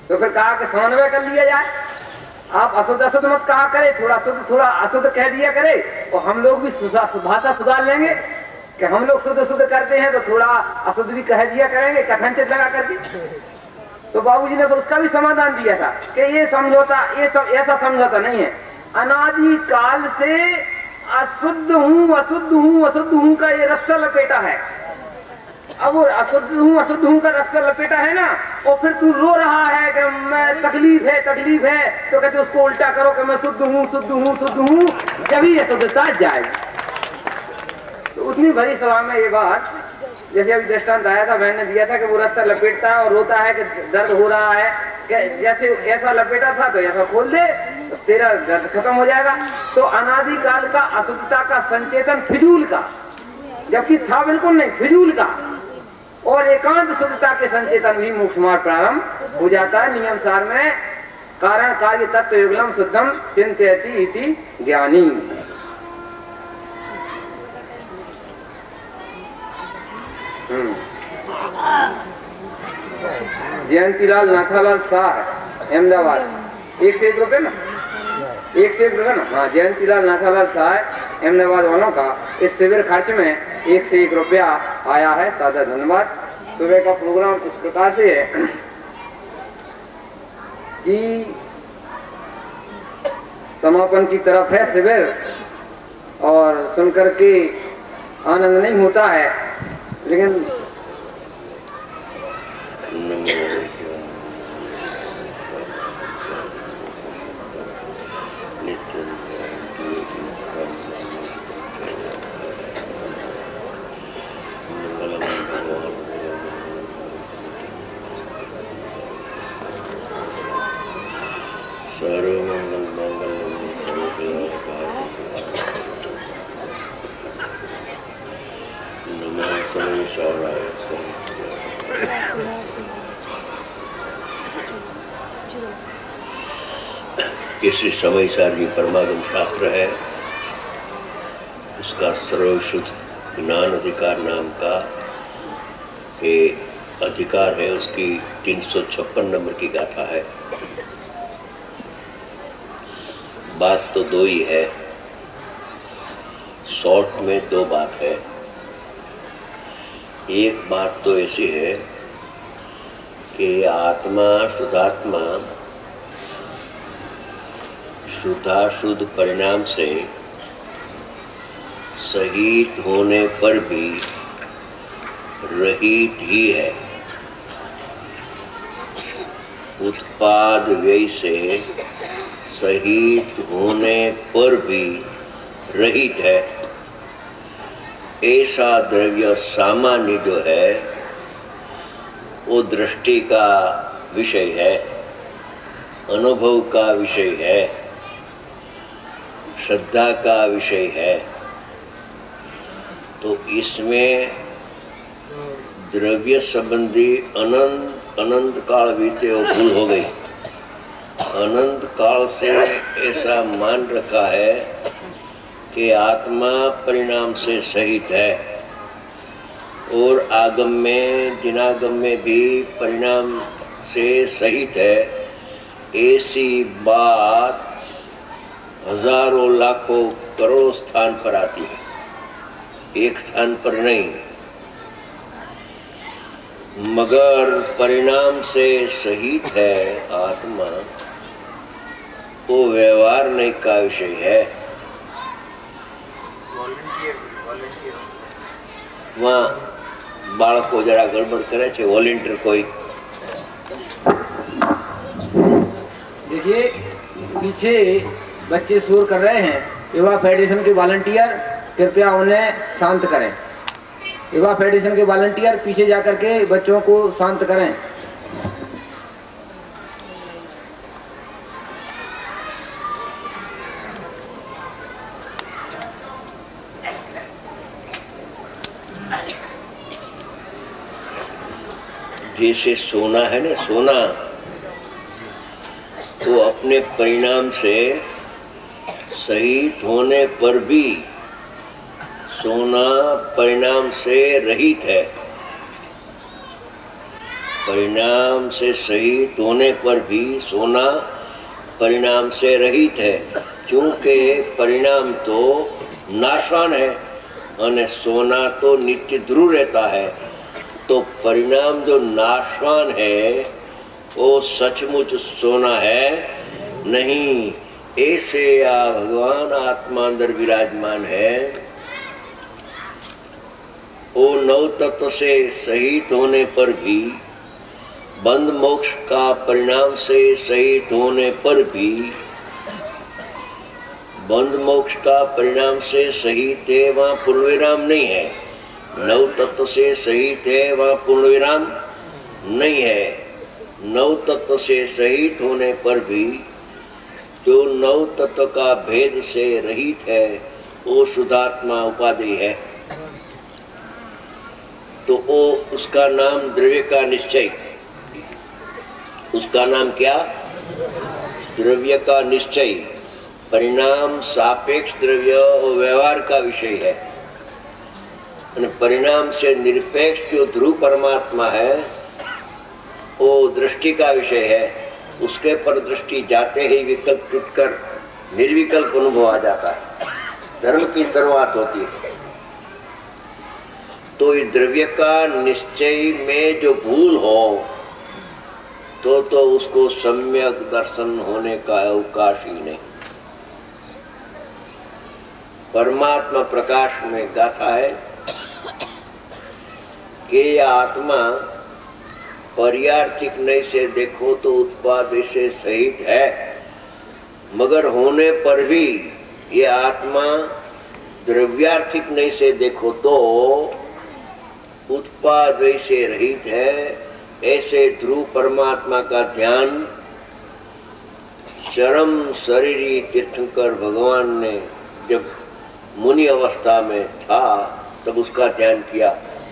तो फिर कहा कि समन्वय कर लिया जाए। आप अशुद्ध अशुद्ध मत कहा करे, थोड़ा अशुद्ध कह दिया करे, और हम लोग भी भाषा सुधार लेंगे कि हम लोग शुद्ध शुद्ध करते हैं तो थोड़ा अशुद्ध भी कह दिया करेंगे कथनचित लगा करके। तो बाबूजी ने फिर उसका भी समाधान दिया था कि ये समझौता, ये सब ऐसा समझौता नहीं है। अनादि काल से अशुद्ध हूं अशुद्ध हूं अशुद्ध हूं का ये रस्सा लपेटा है। अब वो अशुद्ध हूं का रस्सा लपेटा है ना, और फिर तू रो रहा है कि मैं तकलीफ है, तो कहते उसको उल्टा करो कि मैं शुद्ध हूं शुद्ध हूं शुद्ध हूं, जब ही ये शुद्धता जाएगी। तो उतनी भरी सभा में ये बात, जैसे अभी दृष्टांत आया था, मैंने दिया था कि वो रस्सा लपेटता है और रोता है कि दर्द हो रहा है, कि जैसे ऐसा लपेटा था तो ऐसा खोल दे तो तेरा दर्द खत्म हो जाएगा। तो अनादि काल का अशुद्धता का संचेतन फिजूल का, जबकि था बिल्कुल नहीं, फिजूल का, और एकांत शुद्धता के संचेतन भी मोक्ष मार्ग प्रारंभ हो जाता है। नियम सार में कारण कार्य तत्व युगलम शुद्धम चिंतयति इति ज्ञानी। जयंतीलाल नाथालाल शाह, अहमदाबाद, 1 से 1 रुपए ना, 1 से 1 रुपए ना, हाँ, जयंतीलाल नाथालाल शाह अहमदाबाद वालों का इस शिविर खर्च में 1 से 1 रुपया आया है, सादा धन्यवाद। सुबह का प्रोग्राम इस प्रकार से है कि समापन की तरफ है शिविर, और सुनकर के आनंद नहीं होता है, लेकिन किसी समय सारी परमागम शास्त्र है, उसका सर्वशुद्ध ज्ञान अधिकार नाम का के अधिकार है, उसकी 356 नंबर की गाथा है। बात तो 2 ही है, शॉर्ट में 2 बात है। एक बात तो ऐसी है कि आत्मा शुद्धात्मा शुद्धाशुद्ध परिणाम से सहित होने पर भी रहित ही है। उत्पाद व्यय से सहित होने पर भी रहित है। ऐसा द्रव्य सामान्य जो है वो दृष्टि का विषय है, अनुभव का विषय है, श्रद्धा का विषय है। तो इसमें द्रव्य संबंधी अनंत काल बीते और भूल हो गई। अनंत काल से ऐसा मान रखा है कि आत्मा परिणाम से सहित है, और आगम में जिनागम में भी परिणाम से सहित है। ऐसी बात हजारों लाखों करोड़ों स्थान पर आती है, एक स्थान पर नहीं। मगर परिणाम से सहित है आत्मा, वो व्यवहार नहीं का विषय है। वहाँ बाळको जरा गड़बड़ करे छे, वॉलंटियर कोई। देखिए पीछे बच्चे शोर कर रहे हैं, युवा फेडरेशन के वॉलंटियर कृपया उन्हें शांत करें। युवा फेडरेशन के वॉलंटियर पीछे जाकर के बच्चों को शांत करें। जैसे सोना है ना, सोना तो अपने परिणाम से सहित होने पर भी सोना परिणाम से रहित है। परिणाम से सहित होने पर भी सोना परिणाम से रहित है, क्योंकि परिणाम तो नाशवान है और सोना तो नित्य ध्रुव रहता है। तो परिणाम जो नाशवान है वो सचमुच सोना है नहीं। ऐसे या भगवान आत्मा अंदर विराजमान है, वो नव तत्व से सहित होने पर भी, बंध मोक्ष का परिणाम से सहित होने पर भी, बंध मोक्ष का परिणाम से सहित है, वहां पूर्ण विराम नहीं है। नव तत्व से सहित है, वहां पूर्ण विराम नहीं है। नव तत्व से सहित होने पर भी जो नव तत्व का भेद से रहित है वो शुद्धात्मा उपाधि है। तो वो उसका नाम द्रव्य का निश्चय, उसका नाम क्या? द्रव्य का निश्चय। परिणाम सापेक्ष द्रव्य और व्यवहार का विषय है। परिणाम से निरपेक्ष जो ध्रुव परमात्मा है वो दृष्टि का विषय है। उसके पर दृष्टि जाते ही विकल्प टूटकर निर्विकल्प अनुभव आ जाता है, धर्म की शुरुआत होती है। तो इस द्रव्य का निश्चय में जो भूल हो तो उसको सम्यक दर्शन होने का अवकाश ही नहीं। परमात्मा प्रकाश में गाथा है कि यह आत्मा पर्यार्थिक नहीं से देखो तो उत्पाद से सहित है, मगर होने पर भी ये आत्मा द्रव्यार्थिक नहीं से देखो तो उत्पाद से रहित है। ऐसे ध्रुव परमात्मा का ध्यान चरम शरीरी तीर्थंकर भगवान ने जब मुनि अवस्था में था तब उसका ध्यान किया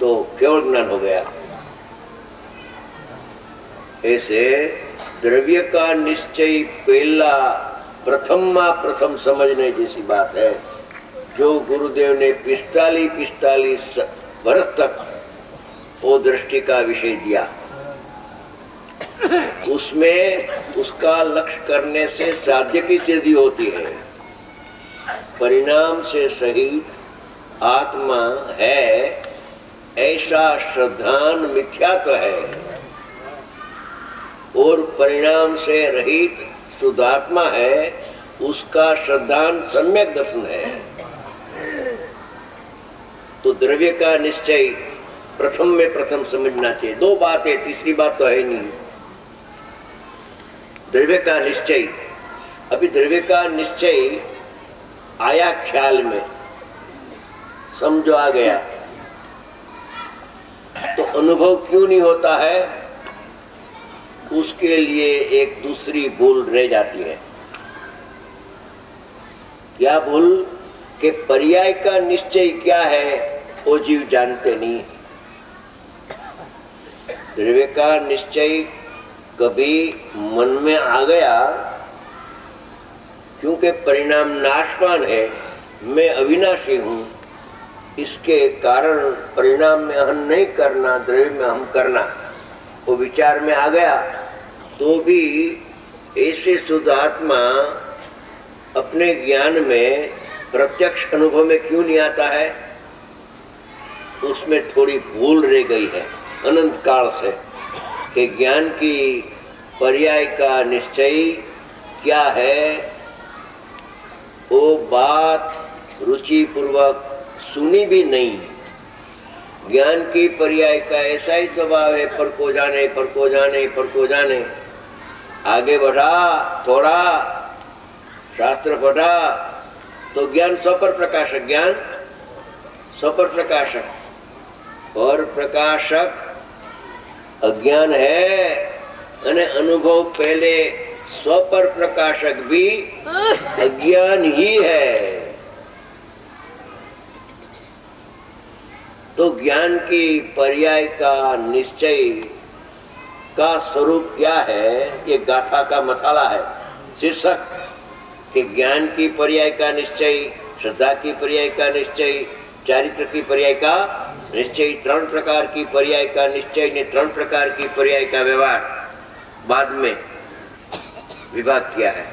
तो केवल ज्ञान हो गया। ऐसे द्रव्य का निश्चय पहला प्रथम समझने जैसी बात है। जो गुरुदेव ने 45 वर्ष तक वो दृष्टि का विषय दिया, उसमें उसका लक्ष्य करने से साध्य की सिद्धि होती है। परिणाम से सहित आत्मा है ऐसा श्रद्धान मिथ्यात्व है, और परिणाम से रहित शुद्धात्मा है उसका श्रद्धान सम्यक दर्शन है। तो द्रव्य का निश्चय प्रथम में प्रथम समझना चाहिए। दो बात है, तीसरी बात तो है नहीं। द्रव्य का निश्चय, अभी द्रव्य का निश्चय आया ख्याल में, समझो आ गया, तो अनुभव क्यों नहीं होता है? उसके लिए एक दूसरी भूल रह जाती है। क्या भूल? कि पर्याय का निश्चय क्या है वो जीव जानते नहीं। द्रव्य का निश्चय कभी मन में आ गया, क्योंकि परिणाम नाशवान है, मैं अविनाशी हूं, इसके कारण परिणाम में अहम नहीं करना, द्रव्य में हम करना, वो विचार में आ गया। तो भी ऐसे शुद्ध आत्मा अपने ज्ञान में प्रत्यक्ष अनुभव में क्यों नहीं आता है? उसमें थोड़ी भूल रह गई है अनंत काल से कि ज्ञान की पर्याय का निश्चय क्या है। वो बात रुचि पूर्वक सुनी भी नहीं। ज्ञान की पर्याय का ऐसा ही स्वभाव है, पर को जाने आगे बढ़ा, थोड़ा शास्त्र पढ़ा तो ज्ञान स्वपर प्रकाशक, ज्ञान स्वपर प्रकाशक, और प्रकाशक अज्ञान है, અને अनुभव पहले स्वपर प्रकाशक भी अज्ञान ही है। तो ज्ञान की पर्याय का निश्चय का स्वरूप क्या है? ये गाथा का मसाला है, शीर्षक कि ज्ञान की पर्याय का निश्चय, श्रद्धा की पर्याय का निश्चय, चारित्र की पर्याय का निश्चय 3 प्रकार की पर्याय का निश्चय ने 3 प्रकार की पर्याय का व्यवहार बाद में विभाग किया है।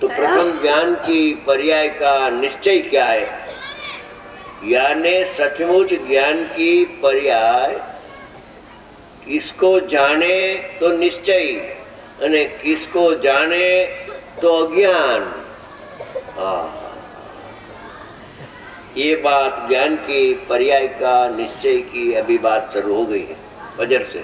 तो प्रथम ज्ञान की पर्याय का निश्चय क्या है? यानी सचमुच ज्ञान की पर्याय किसको जाने तो निश्चय અને किसको जाने तो अज्ञान। ये बात ज्ञान की पर्याय का निश्चय की अभी बात शुरू हो गई है फजर से।